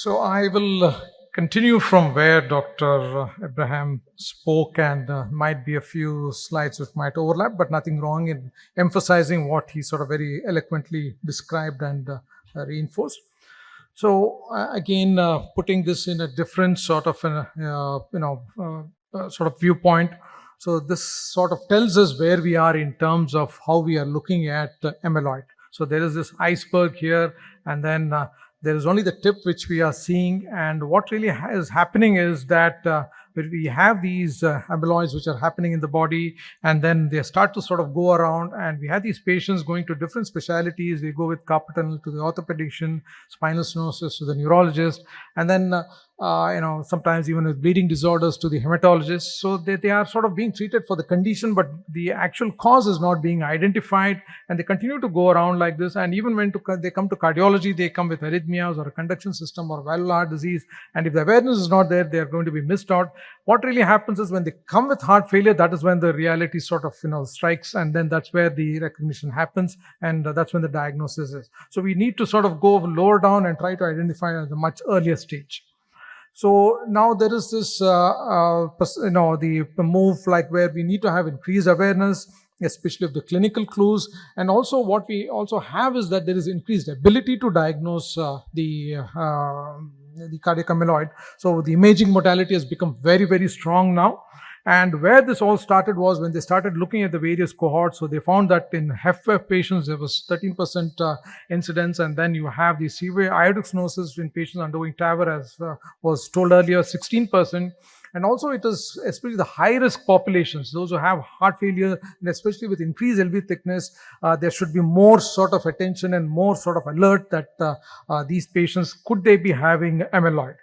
So I will continue from where Dr. Abraham spoke, and might be a few slides which might overlap, but nothing wrong in emphasizing what he sort of very eloquently described and reinforced. So again, putting this in a different sort of sort of viewpoint. So this sort of tells us where we are in terms of how we are looking at amyloid. So there is this iceberg here, and then there is only the tip which we are seeing. And what really is happening is that we have these amyloids which are happening in the body, and then they start to sort of go around, and we have these patients going to different specialities. They go with carpal tunnel to the orthopedician, spinal stenosis to the neurologist, and then sometimes even with bleeding disorders to the hematologist. So they are sort of being treated for the condition, but the actual cause is not being identified, and they continue to go around like this. And even when they come to cardiology, they come with arrhythmias or a conduction system or valvular heart disease, and if the awareness is not there, they are going to be missed out. What really happens is when they come with heart failure, that is when the reality sort of strikes, and then that's where the recognition happens, and that's when the diagnosis is. So we need to sort of go lower down and try to identify at a much earlier stage. So now there is this, the move like where we need to have increased awareness, especially of the clinical clues. And also what we also have is that there is increased ability to diagnose the cardiac amyloid. So the imaging modality has become very, very strong now. And where this all started was when they started looking at the various cohorts. So they found that in HFpEF patients, there was 13% incidence. And then you have the severe aortic stenosis in patients undergoing TAVR, as was told earlier, 16%. And also it is especially the high-risk populations, those who have heart failure, and especially with increased LV thickness, there should be more sort of attention and more sort of alert that these patients, could they be having amyloid?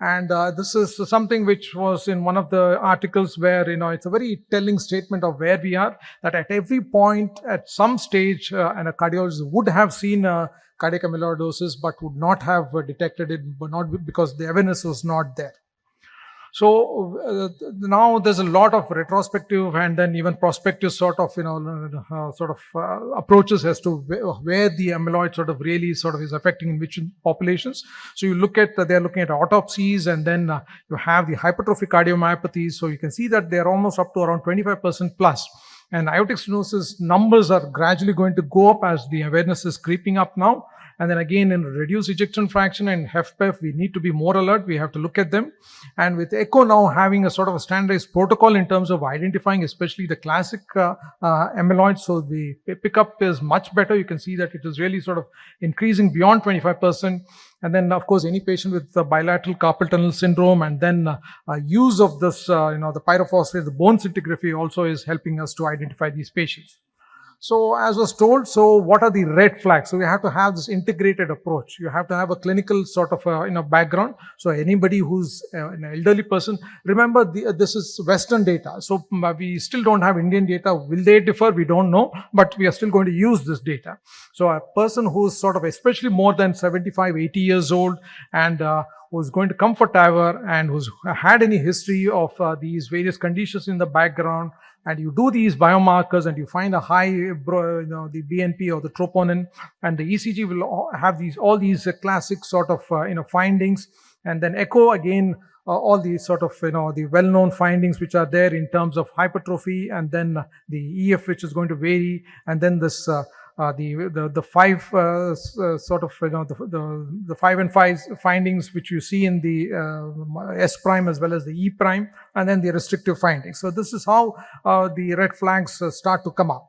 And this is something which was in one of the articles where, it's a very telling statement of where we are, that at every point, at some stage, and a cardiologist would have seen cardiac amyloidosis, but would not have detected it, but not because the awareness was not there. So now there's a lot of retrospective and then even prospective sort of approaches as to where the amyloid sort of really sort of is affecting in which populations. So you look at they're looking at autopsies, and then you have the hypertrophic cardiomyopathies. So you can see that they're almost up to around 25% plus. And aortic stenosis numbers are gradually going to go up as the awareness is creeping up now. And then again, in reduced ejection fraction and HFpEF, we need to be more alert. We have to look at them. And with echo now having a sort of a standardized protocol in terms of identifying, especially the classic amyloid, so the pickup is much better. You can see that it is really sort of increasing beyond 25%. And then, of course, any patient with bilateral carpal tunnel syndrome, and then use of this, the pyrophosphate, the bone scintigraphy also is helping us to identify these patients. So as was told, so what are the red flags? So we have to have this integrated approach. You have to have a clinical sort of background. So anybody who's an elderly person, remember this is Western data. So we still don't have Indian data. Will they differ? We don't know, but we are still going to use this data. So a person who's sort of especially more than 75, 80 years old, and who's going to come for TAVR and who's had any history of these various conditions in the background, and you do these biomarkers and you find a high, the BNP or the troponin, and the ECG will have all these classic sort of, findings. And then echo again, all these sort of, the well-known findings which are there in terms of hypertrophy, and then the EF, which is going to vary, and then this, the five sort of, the 5 and 5 findings which you see in the S prime as well as the E prime, and then the restrictive findings. So this is how the red flags start to come up.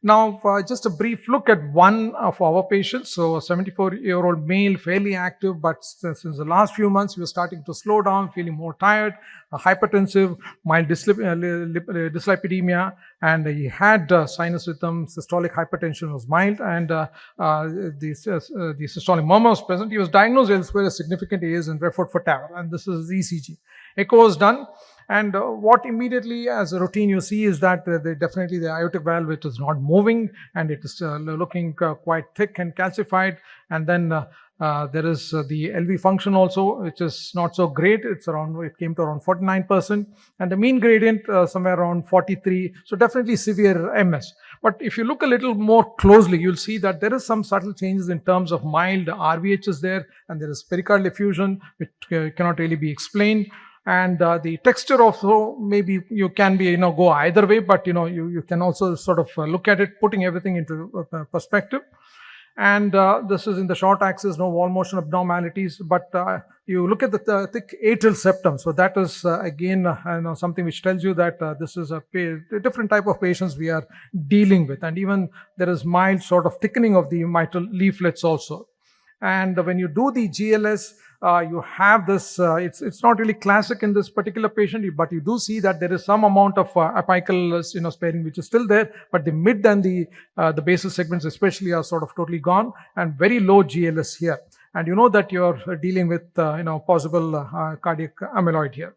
Now, just a brief look at one of our patients. So a 74-year-old male, fairly active, but since the last few months, he was starting to slow down, feeling more tired, hypertensive, mild dyslipidemia, and he had sinus rhythm, systolic hypertension was mild, and the systolic murmur was present. He was diagnosed elsewhere as significant AS and referred for TAVR, and this is ECG. Echo was done. And what immediately as a routine you see is that definitely the aortic valve, it is not moving, and it is looking quite thick and calcified. And then there is the LV function also, which is not so great. It came to around 49%, and the mean gradient somewhere around 43. So definitely severe MS. But if you look a little more closely, you'll see that there is some subtle changes in terms of mild RVHs there, and there is pericardial effusion, which cannot really be explained. And the texture also, maybe you can be, go either way, but you can also sort of look at it, putting everything into perspective. And this is in the short axis, no wall motion abnormalities, but you look at the thick atrial septum. So that is again something which tells you that this is a different type of patients we are dealing with. And even there is mild sort of thickening of the mitral leaflets also. And when you do the GLS, you have this, it's not really classic in this particular patient, but you do see that there is some amount of apical sparing which is still there, but the mid and the basal segments especially are sort of totally gone, and very low GLS here. And you know that you're dealing with possible cardiac amyloid here.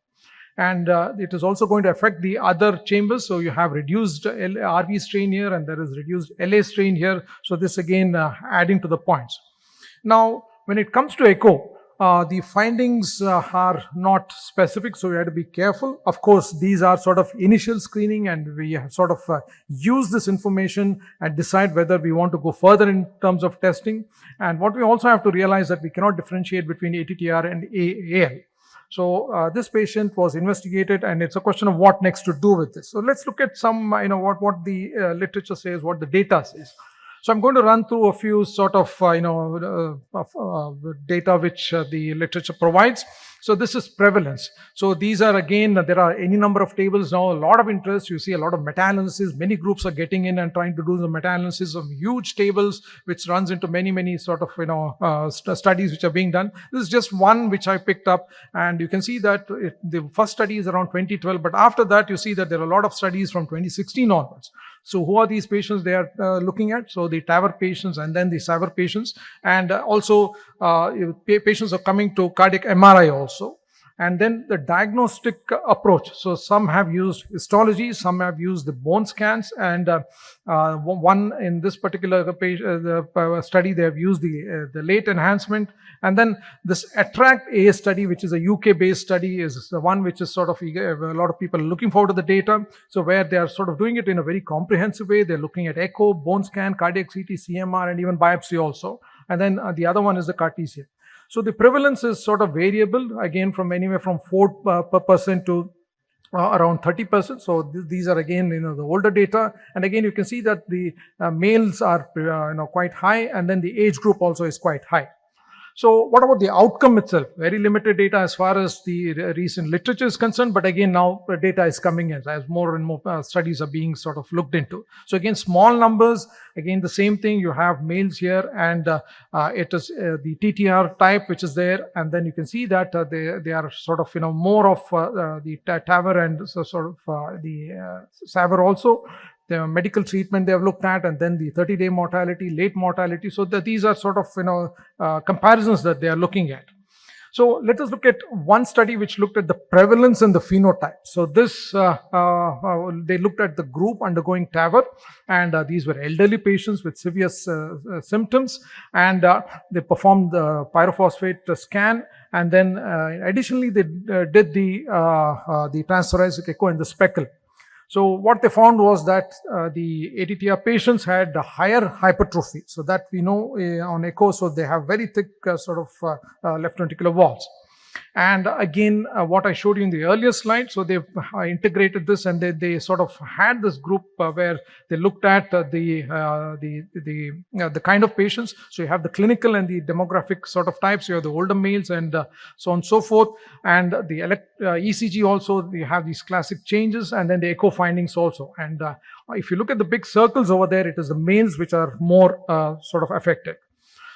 And it is also going to affect the other chambers. So you have reduced RV strain here, and there is reduced LA strain here. So this again adding to the points. Now, when it comes to echo, the findings are not specific, so we have to be careful. Of course, these are sort of initial screening, and we sort of use this information and decide whether we want to go further in terms of testing. And what we also have to realize that we cannot differentiate between ATTR and AL. So this patient was investigated, and it's a question of what next to do with this. So let's look at some, what the literature says, what the data says. So I'm going to run through a few sort of, data which the literature provides. So this is prevalence. So these are, again, there are any number of tables now, a lot of interest. You see a lot of meta-analysis. Many groups are getting in and trying to do the meta-analysis of huge tables, which runs into many sort of, studies which are being done. This is just one which I picked up, and you can see that the first study is around 2012, but after that you see that there are a lot of studies from 2016 onwards. So who are these patients they are looking at? So the TAVR patients and then the SAVR patients, and also patients are coming to cardiac MRI also. And then the diagnostic approach. So some have used histology, some have used the bone scans, and one in this particular study, they have used the late enhancement. And then this ATTRACT-A study, which is a UK-based study, is the one which is sort of, a lot of people are looking forward to the data. So where they are sort of doing it in a very comprehensive way. They're looking at echo, bone scan, cardiac CT, CMR, and even biopsy also. And then the other one is the Cartesian. So the prevalence is sort of variable, again, from anywhere from 4% to around 30%. So these are again, the older data. And again, you can see that the males are, quite high, and then the age group also is quite high. So what about the outcome itself? Very limited data as far as the recent literature is concerned, but again, now data is coming in as more and more studies are being sort of looked into. So again, small numbers, again, the same thing, you have males here, and it is the TTR type which is there, and then you can see that they are sort of, more of the TAVR and sort of the SAVR also. The medical treatment they have looked at, and then the 30-day mortality, late mortality. So these are sort of, comparisons that they are looking at. So let us look at one study which looked at the prevalence and the phenotype. So this, they looked at the group undergoing TAVR, and these were elderly patients with severe symptoms, and they performed the pyrophosphate scan, and then additionally they did the transthoracic echo in the speckle. So what they found was that the ATTR patients had a higher hypertrophy. So that we know on echo, so they have very thick sort of left ventricular walls. And again, what I showed you in the earlier slide, so they've integrated this, and they sort of had this group where they looked at the kind of patients. So you have the clinical and the demographic sort of types. You have the older males and so on and so forth. And the ECG also, you have these classic changes, and then the echo findings also. And if you look at the big circles over there, it is the males which are more sort of affected.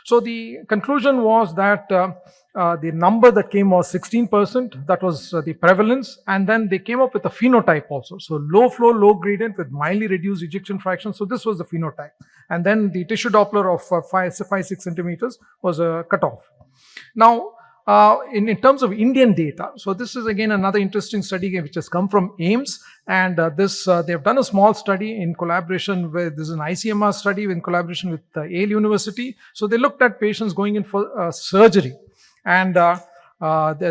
So the conclusion was that the number that came was 16%. That was the prevalence. And then they came up with a phenotype also. So low flow, low gradient with mildly reduced ejection fraction. So this was the phenotype. And then the tissue Doppler of 5-6 centimeters was a cutoff. Now, In terms of Indian data, so this is again another interesting study which has come from AIMS, and they've done a small study in collaboration with, this is an ICMR study in collaboration with Yale University. So they looked at patients going in for surgery, and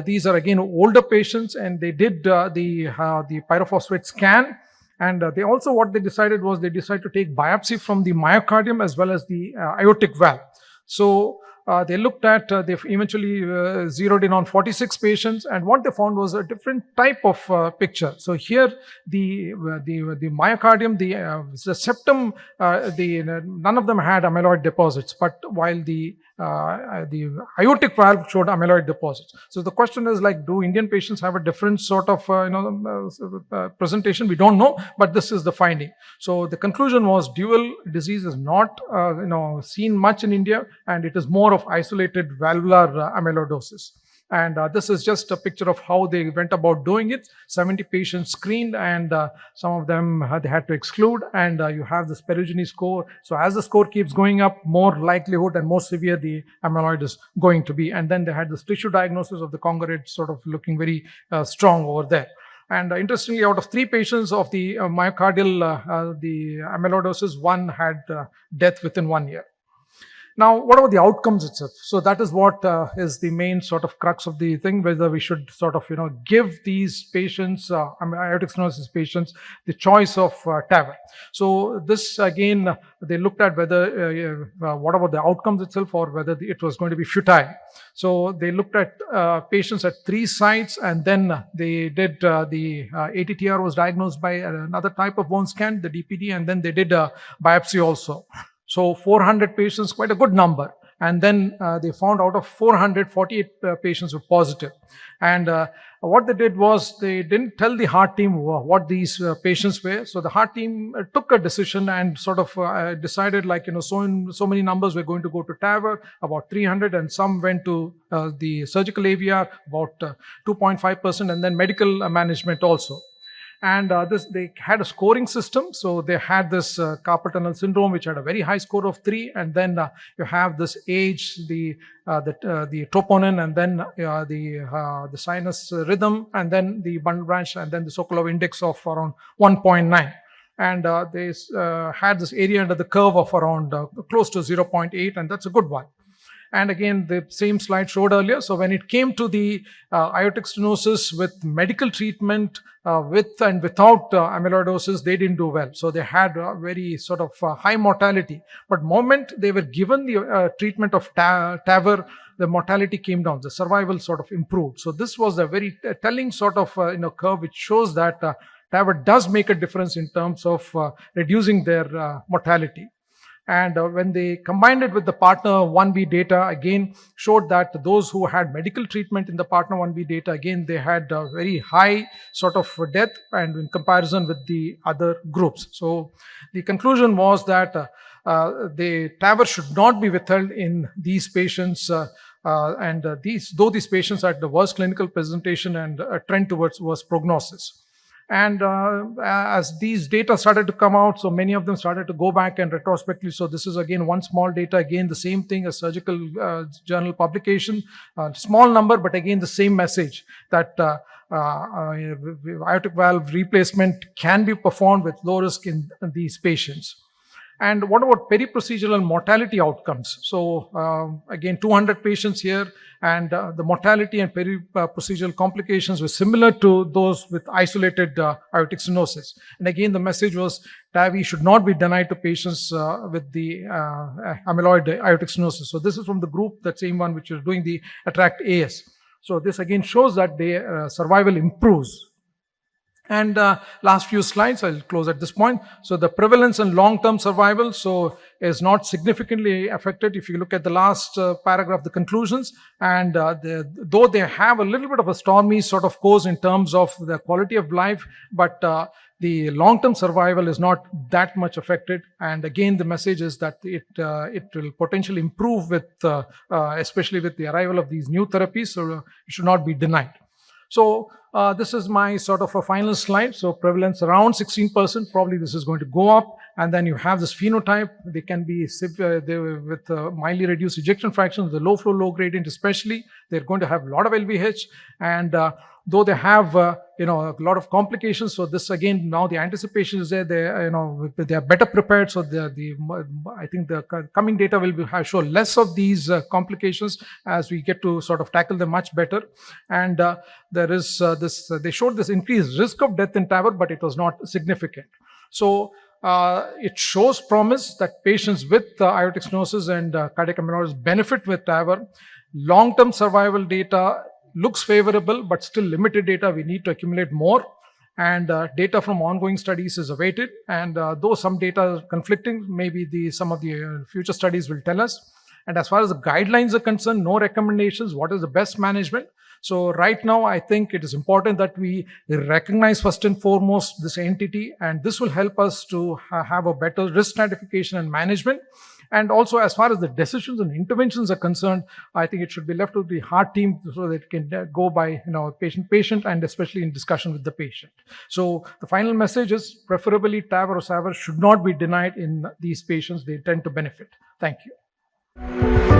these are again older patients, and they did the pyrophosphate scan. And they also, what they decided was, they decided to take biopsy from the myocardium as well as the aortic valve. So they looked at, they eventually zeroed in on 46 patients, and what they found was a different type of picture. So here, the myocardium, the septum, none of them had amyloid deposits, but while the aortic valve showed amyloid deposits. So the question is, like, do Indian patients have a different sort of presentation? We don't know, but this is the finding. So the conclusion was, dual disease is not seen much in India, and it is more of isolated valvular amyloidosis. And this is just a picture of how they went about doing it. 70 patients screened, and some of them they had to exclude, and you have this Perugini score. So as the score keeps going up, more likelihood and more severe the amyloid is going to be. And then they had this tissue diagnosis of the congregate sort of looking very strong over there. And interestingly, out of 3 patients of the myocardial, the amyloidosis, 1 had death within 1 year. Now, what about the outcomes itself? So that is what is the main sort of crux of the thing, whether we should sort of, give these patients, aortic stenosis patients, the choice of TAVR. So this, again, they looked at whether, what about the outcomes itself, or whether it was going to be futile. So they looked at patients at 3 sites, and then they did the ATTR was diagnosed by another type of bone scan, the DPD, and then they did a biopsy also. So 400 patients, quite a good number. And then they found out of 448 patients were positive. And what they did was, they didn't tell the heart team what these patients were. So the heart team took a decision and sort of decided, like, so many numbers were going to go to TAVR, about 300, and some went to the surgical AVR, about 2.5%, and then medical management also. And they had a scoring system. So they had this carpal tunnel syndrome, which had a very high score of 3. And then you have this age, the troponin, and then the sinus rhythm, and then the bundle branch, and then the Sokolov index of around 1.9. And they had this area under the curve of around close to 0.8, and that's a good one. And again, the same slide showed earlier. So when it came to the aortic stenosis with medical treatment, with and without amyloidosis, they didn't do well. So they had a very sort of high mortality. But moment they were given the treatment of TAVR, the mortality came down. The survival sort of improved. So this was a very telling sort of curve, which shows that TAVR does make a difference in terms of reducing their mortality. And when they combined it with the partner 1B data, again showed that those who had medical treatment in the partner 1B data, again they had a very high sort of death, and in comparison with the other groups. So the conclusion was that the TAVR should not be withheld in these patients, though these patients had the worst clinical presentation and a trend towards worse prognosis. And as these data started to come out, so many of them started to go back and retrospectively. So this is again one small data, again the same thing, a surgical journal publication, small number, but again the same message that aortic valve replacement can be performed with low risk in these patients. And what about periprocedural mortality outcomes? So again, 200 patients here, and the mortality and periprocedural complications were similar to those with isolated aortic stenosis. And again, the message was TAVI should not be denied to patients with the amyloid aortic stenosis. So this is from the group, that same one which is doing the ATTRACT AS. So this again shows that the survival improves. And last few slides, I'll close at this point. So the prevalence and long-term survival is not significantly affected if you look at the last paragraph, the conclusions. And though they have a little bit of a stormy sort of course in terms of the quality of life, but the long-term survival is not that much affected. And again, the message is that it will potentially improve with, especially with the arrival of these new therapies. So it should not be denied. So This is my sort of a final slide. So prevalence around 16%, probably this is going to go up. And then you have this phenotype. They can be with mildly reduced ejection fractions, the low flow, low gradient especially. They're going to have a lot of LVH. And though they have a lot of complications, so this again, now the anticipation is there. They are better prepared. So I think the coming data will show less of these complications as we get to sort of tackle them much better. And there is they showed this increased risk of death in TAVR, but it was not significant. So it shows promise that patients with aortic stenosis and cardiac amyloidosis benefit with TAVR. Long-term survival data looks favorable, but still limited data. We need to accumulate more. And data from ongoing studies is awaited. And though some data are conflicting, maybe some of the future studies will tell us. And as far as the guidelines are concerned, no recommendations. What is the best management? So right now, I think it is important that we recognize first and foremost this entity, and this will help us to have a better risk stratification and management. And also, as far as the decisions and interventions are concerned, I think it should be left to the heart team so that it can go by patient, and especially in discussion with the patient. So the final message is preferably TAVR or SAVR should not be denied in these patients. They tend to benefit. Thank you.